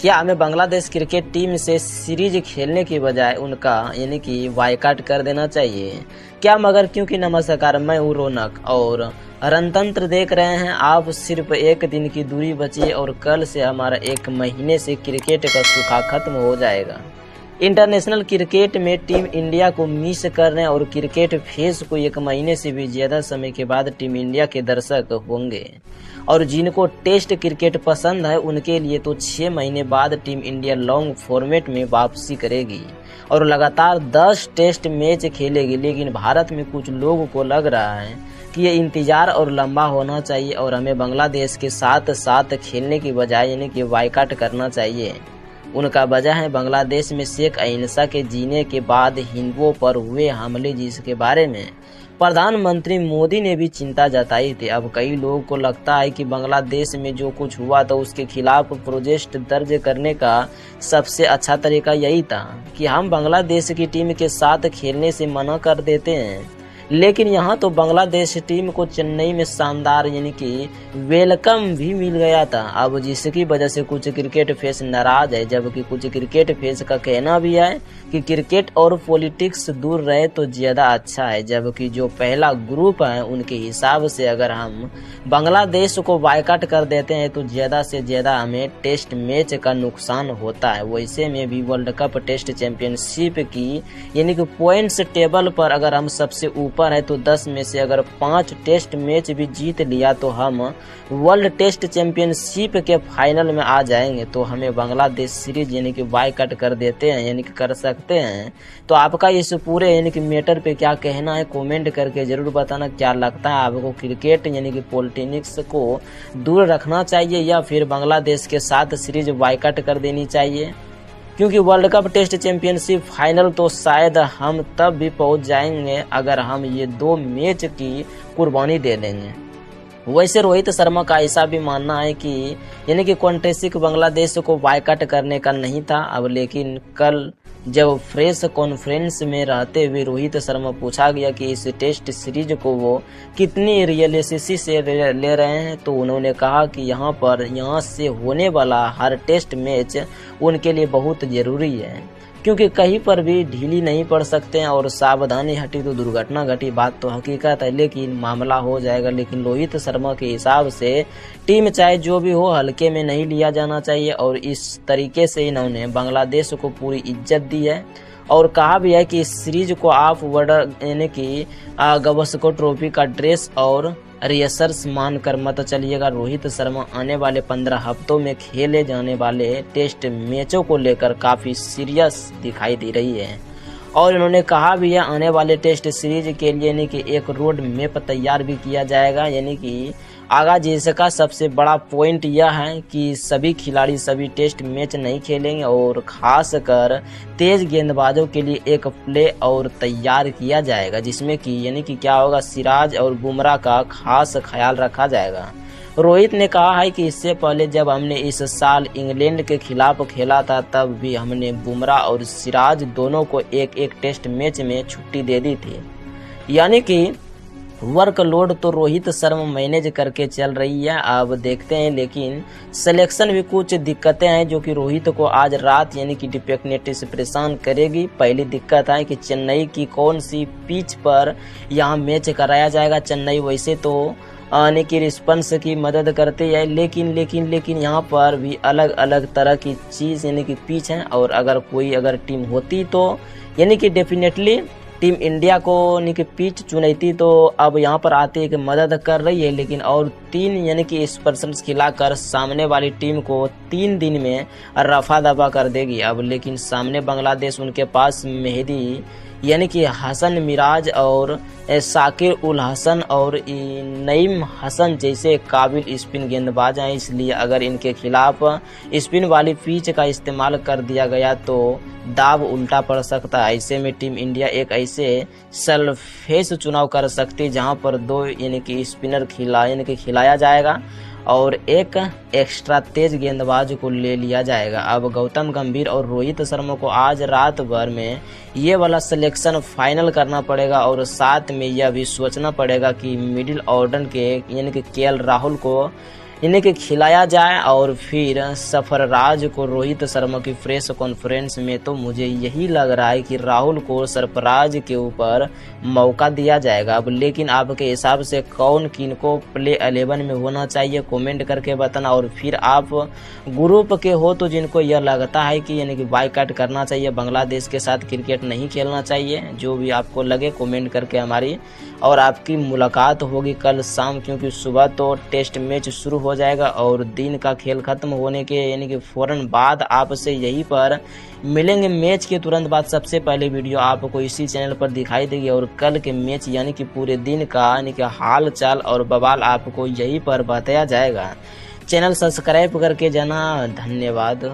क्या हमें Bangladesh cricket team से सीरीज खेलने की बजाय उनका यानी कि बायकॉट कर देना चाहिए क्या? मगर क्योंकि नमस्कार, मैं हूँ रौनक और रणतंत्र देख रहे हैं आप। सिर्फ एक दिन की दूरी बची और कल से हमारा एक महीने से क्रिकेट का सूखा खत्म हो जाएगा। इंटरनेशनल क्रिकेट में टीम इंडिया को मिस करने और क्रिकेट फेस को एक महीने से भी ज्यादा समय के बाद टीम इंडिया के दर्शक होंगे और जिनको टेस्ट क्रिकेट पसंद है उनके लिए तो 6 महीने बाद टीम इंडिया लॉन्ग फॉर्मेट में वापसी करेगी और लगातार 10 टेस्ट मैच खेलेगी। लेकिन भारत में कुछ लोगों को लग रहा है कि ये इंतजार और लंबा होना चाहिए और हमें बांग्लादेश के साथ साथ खेलने की बजाय यानी कि बायकॉट करना चाहिए। उनका वजह है बांग्लादेश में शेख अहिंसा के जीने के बाद हिंदुओं पर हुए हमले, जिसके बारे में प्रधानमंत्री मोदी ने भी चिंता जताई थी। अब कई लोगों को लगता है कि बांग्लादेश में जो कुछ हुआ तो उसके खिलाफ प्रोटेस्ट दर्ज करने का सबसे अच्छा तरीका यही था कि हम बांग्लादेश की टीम के साथ खेलने से मना कर देते हैं। लेकिन यहाँ तो बांग्लादेश टीम को चेन्नई में शानदार यानी कि वेलकम भी मिल गया था। अब जिसकी वजह से कुछ क्रिकेट फेस नाराज है, जबकि कुछ क्रिकेट फेस का कहना भी है कि क्रिकेट और पॉलिटिक्स दूर रहे तो ज्यादा अच्छा है। जबकि जो पहला ग्रुप है उनके हिसाब से अगर हम बांग्लादेश को बायकॉट कर देते हैं तो ज्यादा से ज्यादा हमें टेस्ट मैच का नुकसान होता है। वैसे में भी वर्ल्ड कप टेस्ट चैंपियनशिप की यानी कि पॉइंट्स टेबल पर अगर हम सबसे ऊपर है तो 10 में से अगर 5 टेस्ट मैच भी जीत लिया तो हम वर्ल्ड टेस्ट चैंपियनशिप के फाइनल में आ जाएंगे। तो हमें बांग्लादेश सीरीज यानी कि बायकॉट कर देते हैं यानी कि कर सकते हैं। तो आपका इस पूरे यानी कि मैटर पे क्या कहना है, कमेंट करके जरूर बताना। क्या लगता है आपको क्रिकेट यानी कि पॉलिटिक्स को दूर रखना चाहिए या फिर बांग्लादेश के साथ सीरीज बायकॉट कर देनी चाहिए? क्योंकि world cup test championship final तो शायद हम तब भी पहुंच जाएंगे अगर हम ये 2 मैच की कुर्बानी दे देंगे। वैसे रोहित शर्मा का ऐसा भी मानना है कि यानी कि कॉन्टेस्ट बांग्लादेश को बायकॉट करने का नहीं था। अब लेकिन कल जब प्रेस कॉन्फ्रेंस में रहते हुए रोहित शर्मा पूछा गया कि इस टेस्ट सीरीज को वो कितनी रियलिस्टिक से ले रहे हैं तो उन्होंने कहा कि यहाँ से होने वाला हर टेस्ट मैच उनके लिए बहुत जरूरी है, क्योंकि कहीं पर भी ढीली नहीं पड़ सकते हैं और सावधानी हटी तो दुर्घटना घटी। बात तो हकीकत है, लेकिन मामला हो जाएगा। लेकिन रोहित शर्मा के हिसाब से टीम चाहे जो भी हो हल्के में नहीं लिया जाना चाहिए और इस तरीके से इन्होंने बांग्लादेश को पूरी इज्जत दी है और कहा भी है कि इस सीरीज को आप वर्ल्ड यानी कि गावस्कर ट्रॉफी का ड्रेस और रिहर्सल्स मानकर मत चलिएगा। रोहित शर्मा आने वाले 15 हफ्तों में खेले जाने वाले टेस्ट मैचों को लेकर काफी सीरियस दिखाई दे रही है और इन्होंने कहा भी है आने वाले टेस्ट सीरीज के लिए यानी कि एक रोड मैप तैयार भी किया जाएगा। यानी कि आगा जिसका सबसे बड़ा पॉइंट यह है कि सभी खिलाड़ी सभी टेस्ट मैच नहीं खेलेंगे और खासकर तेज गेंदबाजों के लिए एक प्ले और तैयार किया जाएगा, जिसमें कि यानी कि क्या होगा, सिराज और बुमराह का खास ख्याल रखा जाएगा। रोहित ने कहा है कि इससे पहले जब हमने इस साल इंग्लैंड के खिलाफ खेला था तब भी हमने बुमराह और सिराज दोनों को एक टेस्ट मैच में छुट्टी दे दी थी। यानी कि वर्कलोड तो रोहित शर्मा मैनेज करके चल रही है। अब देखते हैं, लेकिन सिलेक्शन भी कुछ दिक्कतें हैं जो कि रोहित को आज रात यानी कि डिफिकल्टी से परेशान करेगी। पहली दिक्कत है कि चेन्नई की कौन सी पिच पर यहाँ मैच कराया जाएगा। चेन्नई वैसे तो आने की रिस्पॉन्स की मदद करती है, लेकिन यहाँ पर भी अलग अलग तरह की चीज़ यानी कि पिच है और अगर टीम होती तो यानी कि डेफिनेटली टीम इंडिया को यानी कि पिच चुनती तो अब यहाँ पर आती है कि मदद कर रही है। लेकिन और 3 यानी कि स्पर्शंस खिलाकर सामने वाली टीम को 3 दिन में रफा दफा कर देगी। अब लेकिन सामने बांग्लादेश, उनके पास मेहदी यानी कि हसन मिराज और साकिर उल हसन और नईम हसन जैसे काबिल स्पिन गेंदबाज हैं। इसलिए अगर इनके खिलाफ स्पिन वाली पिच का इस्तेमाल कर दिया गया तो दाव उल्टा पड़ सकता है। ऐसे में टीम इंडिया एक ऐसे सरफेस चुनाव कर सकती है जहां पर 2 यानी कि स्पिनर खिलाया जाएगा और एक एक्स्ट्रा तेज गेंदबाज को ले लिया जाएगा। अब गौतम गंभीर और रोहित शर्मा को आज रात भर में ये वाला सिलेक्शन फाइनल करना पड़ेगा और साथ में यह भी सोचना पड़ेगा कि मिडिल ऑर्डर के यानी कि केएल राहुल को इन्हें के खिलाया जाए और फिर सरफराज को रोहित शर्मा की प्रेस कॉन्फ्रेंस में तो मुझे यही लग रहा है कि राहुल को सरफराज के ऊपर मौका दिया जाएगा। अब लेकिन आपके हिसाब से कौन किनको प्ले 11 में होना चाहिए कमेंट करके बताना। और फिर आप ग्रुप के हो तो जिनको यह लगता है कि यानी कि बायकॉट करना चाहिए, बांग्लादेश के साथ क्रिकेट नहीं खेलना चाहिए, जो भी आपको लगे कमेंट करके हमारी और आपकी मुलाकात होगी कल शाम, क्योंकि सुबह तो टेस्ट मैच शुरू हो जाएगा और दिन का खेल खत्म होने के यानी कि फौरन बाद आपसे यहीं पर मिलेंगे। मैच के तुरंत बाद सबसे पहले वीडियो आपको इसी चैनल पर दिखाई देगी और कल के मैच यानी कि पूरे दिन का यानी कि हाल चाल और बवाल आपको यहीं पर बताया जाएगा। चैनल सब्सक्राइब करके जाना। धन्यवाद।